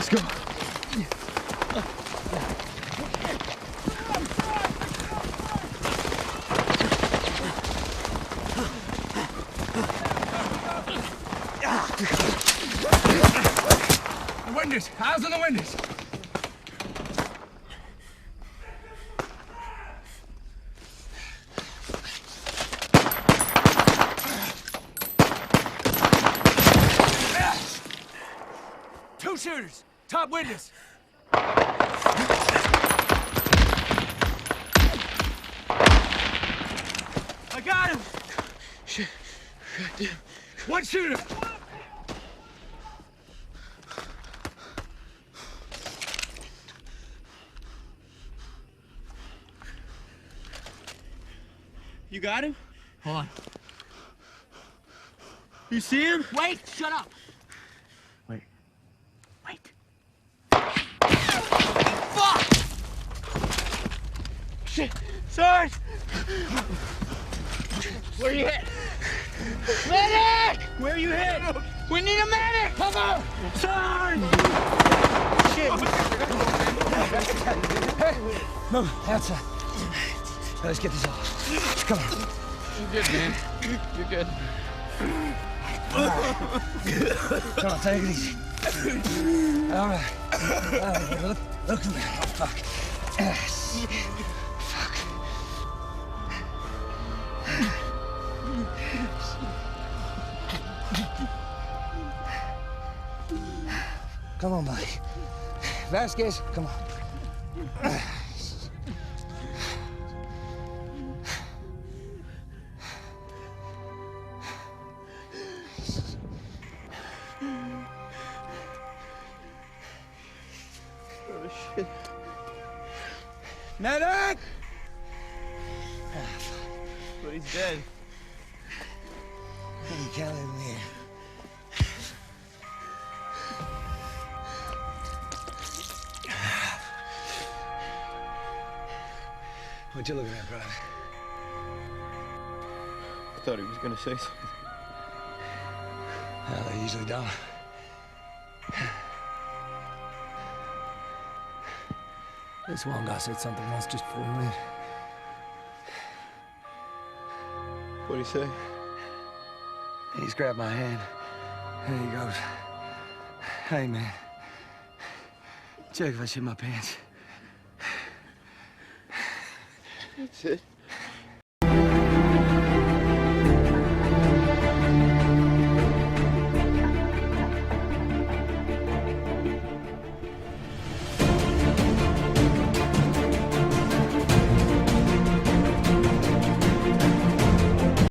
Let's go. The windows. Eyes on the windows. Two shooters. Top windows. I got him. Shit. Goddamn. One shooter. You got him? Hold on. You see him? Wait, shut up. Wait. Wait. Fuck! Shit. Sarge! Where you hit? Medic! Where you hit? We need a medic! Come on! Sarge! Shit. Move. Outside. Let's get this off. Come on. You're good, man. You're good. Come on, take it easy. All right. Look at me. Oh, fuck. Fuck. Come on, buddy. Vasquez, come on. Oh, shit. Medic! But he's dead. You can't leave him here. What you looking at, Private? I thought he was gonna say something. Well, they usually don't. This one guy said something once just before we went. What'd he say? He's grabbed my hand, and he goes, "Hey, man, check if I shit my pants." That's it.